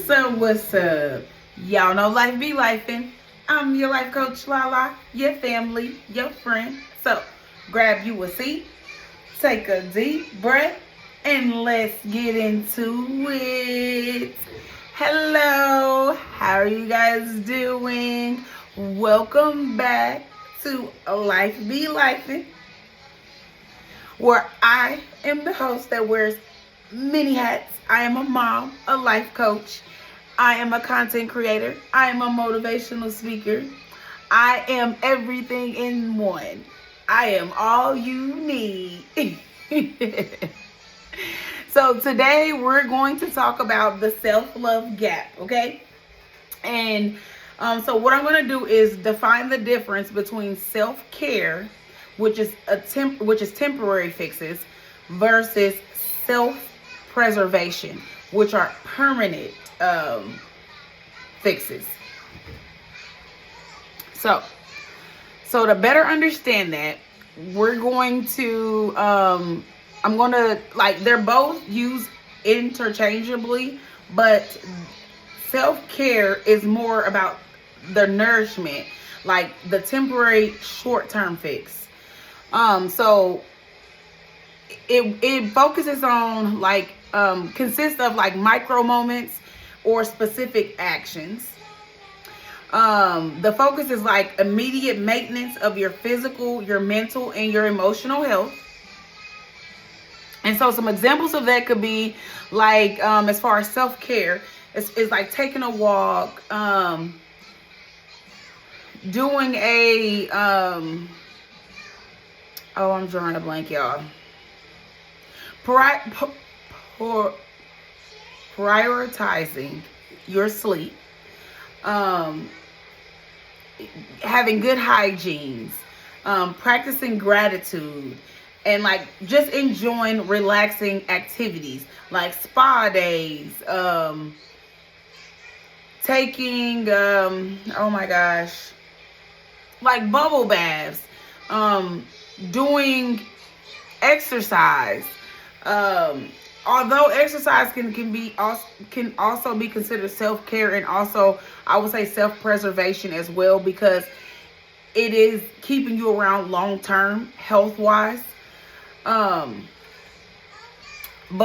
What's up? Y'all know life be lifing. I'm your life coach, Lala, your family, your friend. So grab you a seat, take a deep breath, and let's get into it. Hello, how are you guys doing? Welcome back to Life Be Lifing, where I am the host that wears many hats. I am a mom, a life coach. I am a content creator. I am a motivational speaker. I am everything in one. I am all you need. So today we're going to talk about the self-love gap, okay? And so what I'm going to do is define the difference between self-care, which is temporary fixes, versus self-preservation, which are permanent fixes. So to better understand that, we're going to I'm going to, they're both used interchangeably, but self-care is more about the nourishment, like the temporary short-term fix. So it focuses on consists of micro moments or specific actions. The focus is immediate maintenance of your physical, your mental, and your emotional health. And so some examples of that could be as far as self-care, it's like taking a walk, doing a I'm drawing a blank, y'all. Prioritizing your sleep, having good hygiene, practicing gratitude, and just enjoying relaxing activities like spa days, taking bubble baths, doing exercise. Although exercise can also be considered self-care, and also I would say self-preservation as well, because it is keeping you around long-term health-wise. But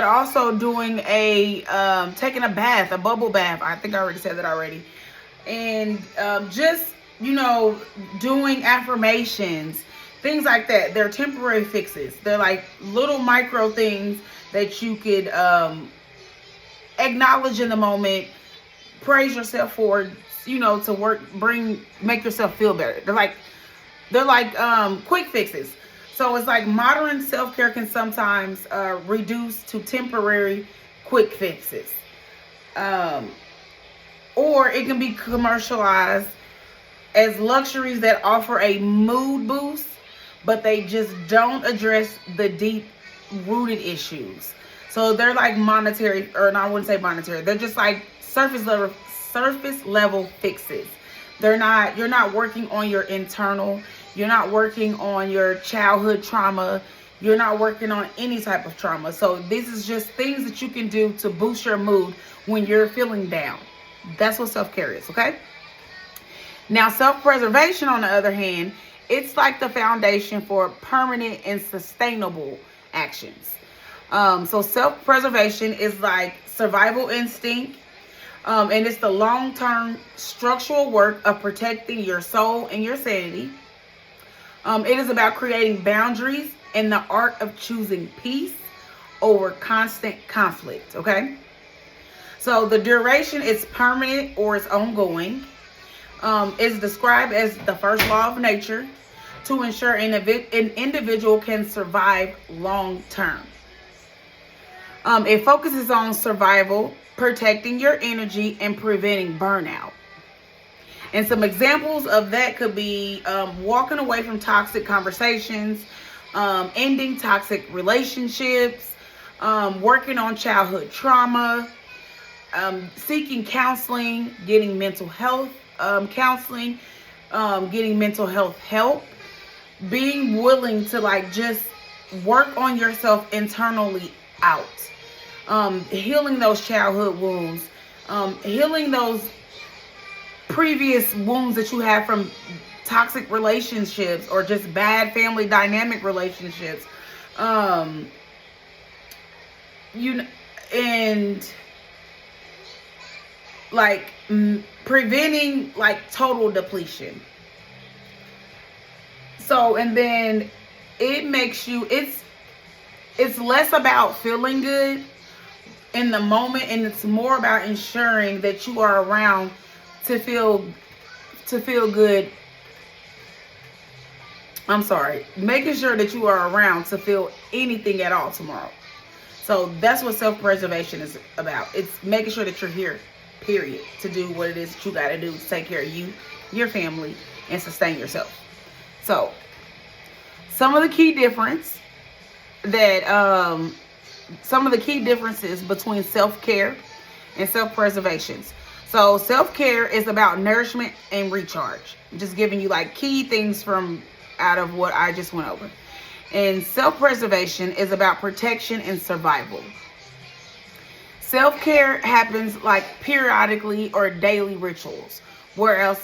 also doing taking a bath, a bubble bath. I think I already said that already. And doing affirmations, things like that. They're temporary fixes. They're like little micro things that you could acknowledge in the moment, praise yourself for, to make yourself feel better. They're like quick fixes. So it's like modern self-care can sometimes reduce to temporary quick fixes. Or it can be commercialized as luxuries that offer a mood boost, but they just don't address the deep rooted issues. So they're like monetary, or no, I wouldn't say monetary. They're just like surface level fixes. You're not working on your internal. You're not working on your childhood trauma. You're not working on any type of trauma. So this is just things that you can do to boost your mood when you're feeling down. That's what self-care is, okay? Now, self-preservation, on the other hand, it's like the foundation for permanent and sustainable actions. So self-preservation is like survival instinct, and it's the long-term structural work of protecting your soul and your sanity. It is about creating boundaries and the art of choosing peace over constant conflict, okay? So the duration is permanent or it's ongoing. It's described as the first law of nature to ensure an individual can survive long term. It focuses on survival, protecting your energy, and preventing burnout. And some examples of that could be walking away from toxic conversations, ending toxic relationships, working on childhood trauma, seeking counseling, getting mental health counseling, getting mental health help, being willing to just work on yourself internally out, healing those childhood wounds, Healing those previous wounds that you have from toxic relationships or just bad family dynamic relationships. You and like preventing like total depletion. So, and then it makes you, it's less about feeling good in the moment, and it's more about ensuring that you are around to feel good. I'm sorry, making sure that you are around to feel anything at all tomorrow. So that's what self-preservation is about. It's making sure that you're here, period, to do what it is that you got to do to take care of you, your family, and sustain yourself. So some of the key differences between self-care and self-preservation. So self-care is about nourishment and recharge. I'm just giving you like key things from out of what I just went over. And self-preservation is about protection and survival. Self-care happens like periodically or daily rituals, whereas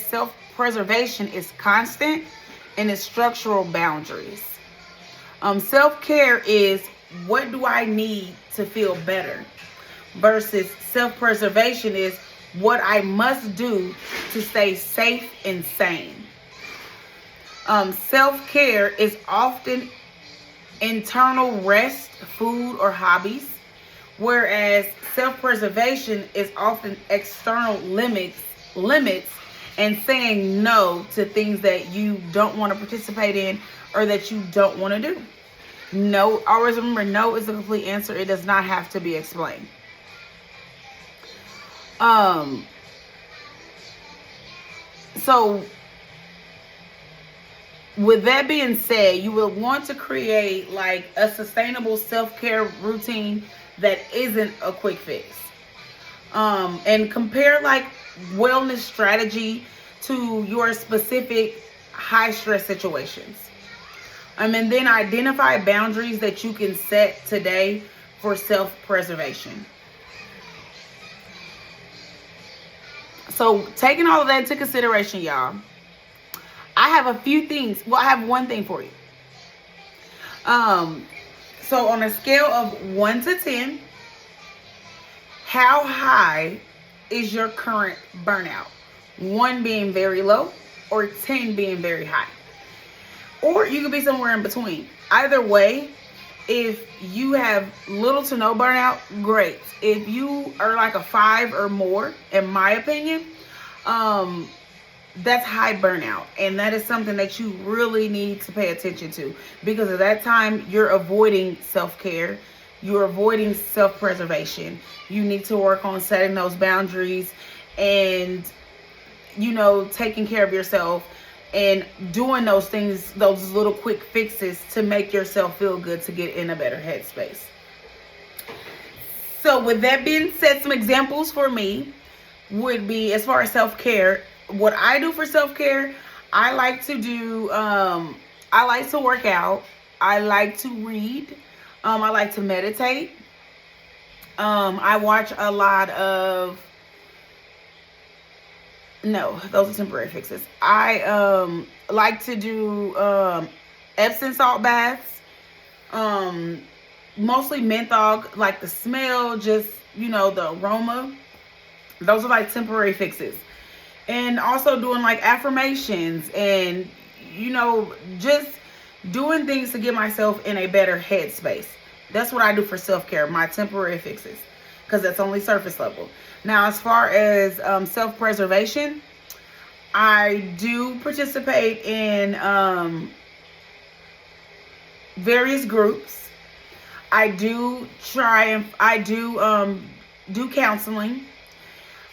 self-preservation is constant and is structural boundaries. Self-care is what do I need to feel better, versus self-preservation is what I must do to stay safe and sane. Self-care is often internal rest, food, or hobbies, whereas self-preservation is often external limits and saying no to things that you don't want to participate in or that you don't want to do. No, always remember, no is a complete answer. It does not have to be explained. So with that being said, you will want to create like a sustainable self-care routine that isn't a quick fix. And compare like wellness strategy to your specific high stress situations. And then identify boundaries that you can set today for self-preservation. So taking all of that into consideration, y'all, I have a few things. Well, I have one thing for you. So on a scale of 1 to 10, how high is your current burnout? 1 being very low or 10 being very high. Or you could be somewhere in between. Either way, if you have little to no burnout, great. If you are like a 5 or more, in my opinion, that's high burnout. And that is something that you really need to pay attention to, because at that time you're avoiding self-care. You're avoiding self-preservation. You need to work on setting those boundaries and, taking care of yourself and doing those things, those little quick fixes to make yourself feel good, to get in a better headspace. So with that being said, some examples for me would be, as far as self-care, what I do for self-care, I like to work out. I like to read. I like to meditate. I watch a lot of, no, those are temporary fixes. I like to do Epsom salt baths. Mostly menthol, like the smell, just, the aroma. Those are like temporary fixes. And also doing like affirmations and, just doing things to get myself in a better headspace. That's what I do for self-care, my temporary fixes, because that's only surface level. Now, as far as self-preservation, I do participate in various groups. I do do counseling.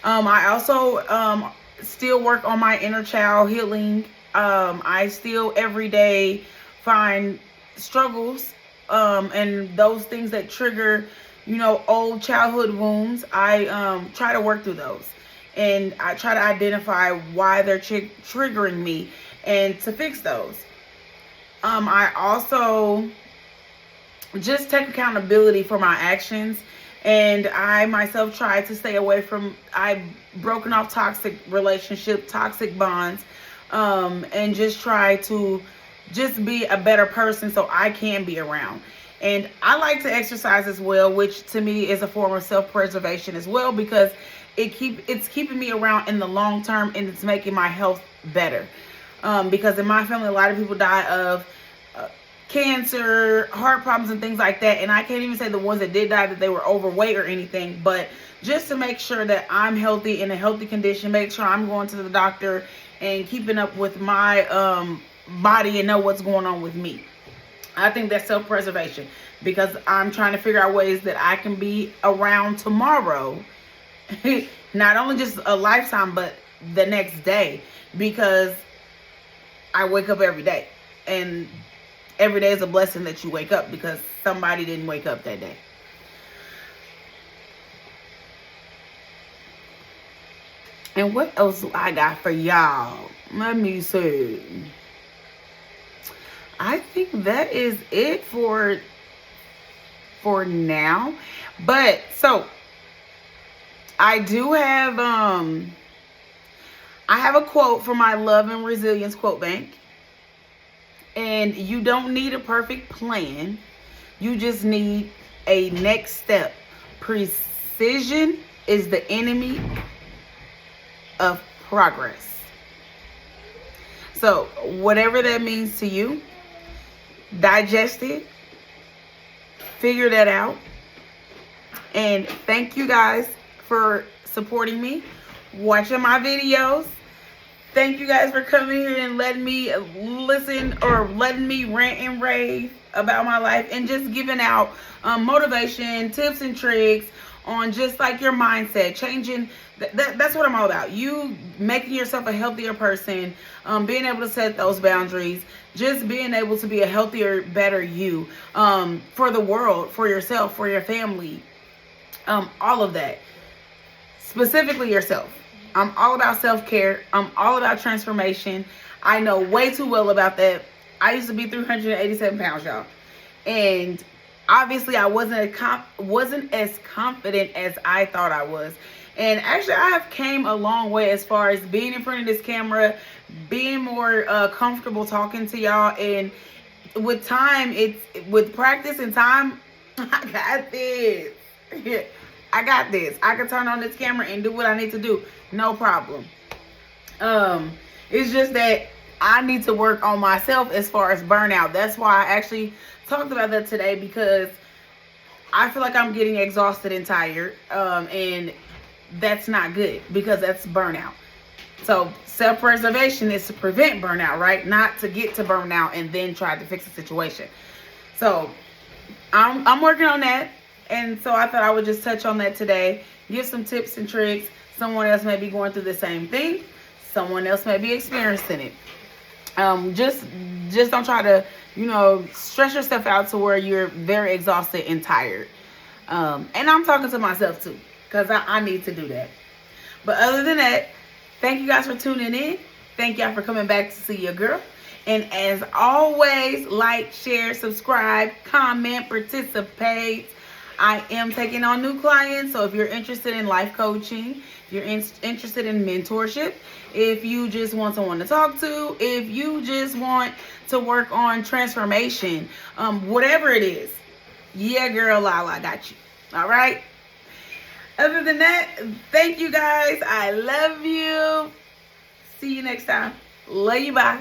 I also still work on my inner child healing. I still every day find struggles and those things that trigger, old childhood wounds. I try to work through those, and I try to identify why they're triggering me and to fix those. I also just take accountability for my actions And I myself tried to stay away from, I've broken off toxic relationships, toxic bonds, and just try to just be a better person so I can be around. And I like to exercise as well, which to me is a form of self-preservation as well, because it's keeping me around in the long term, and it's making my health better. Because in my family, a lot of people die of cancer, heart problems, and things like that. And I can't even say the ones that did die that they were overweight or anything, but just to make sure that I'm healthy, in a healthy condition, make sure I'm going to the doctor and keeping up with my body and know what's going on with me. I think that's self-preservation, because I'm trying to figure out ways that I can be around tomorrow, not only just a lifetime, but the next day, because I wake up every day, and every day is a blessing that you wake up, because somebody didn't wake up that day. And what else do I got for y'all? Let me see. I think that is it for now. But so I do have I have a quote from my Love and Resilience quote bank. And you don't need a perfect plan. You just need a next step. Precision is the enemy of progress. So whatever that means to you, digest it, figure that out. And thank you guys for supporting me, watching my videos. Thank you guys for coming here and letting me listen, or letting me rant and rave about my life, and just giving out motivation, tips and tricks on just like your mindset, changing. That's what I'm all about. You making yourself a healthier person, being able to set those boundaries, just being able to be a healthier, better you, for the world, for yourself, for your family, all of that. Specifically yourself. I'm all about self-care. I'm all about transformation. I know way too well about that. I used to be 387 pounds, y'all. And obviously I wasn't as confident as I thought I was. And actually I have came a long way as far as being in front of this camera, being more comfortable talking to y'all. And with time, with practice and time, I got this. I got this. I can turn on this camera and do what I need to do. No problem. It's just that I need to work on myself as far as burnout. That's why I actually talked about that today, because I feel like I'm getting exhausted and tired. And that's not good, because that's burnout. So self-preservation is to prevent burnout, right? Not to get to burnout and then try to fix the situation. So I'm working on that. And so I thought I would just touch on that today. Give some tips and tricks. Someone else may be going through the same thing. Someone else may be experiencing it. Just don't try to, stress yourself out to where you're very exhausted and tired. And I'm talking to myself too, because I need to do that. But other than that, thank you guys for tuning in. Thank y'all for coming back to see your girl. And as always, like, share, subscribe, comment, participate. I am taking on new clients, so if you're interested in life coaching, if you're interested in mentorship, if you just want someone to talk to, if you just want to work on transformation, whatever it is, yeah, girl, Lala, got you. All right? Other than that, thank you guys. I love you. See you next time. Love you. Bye.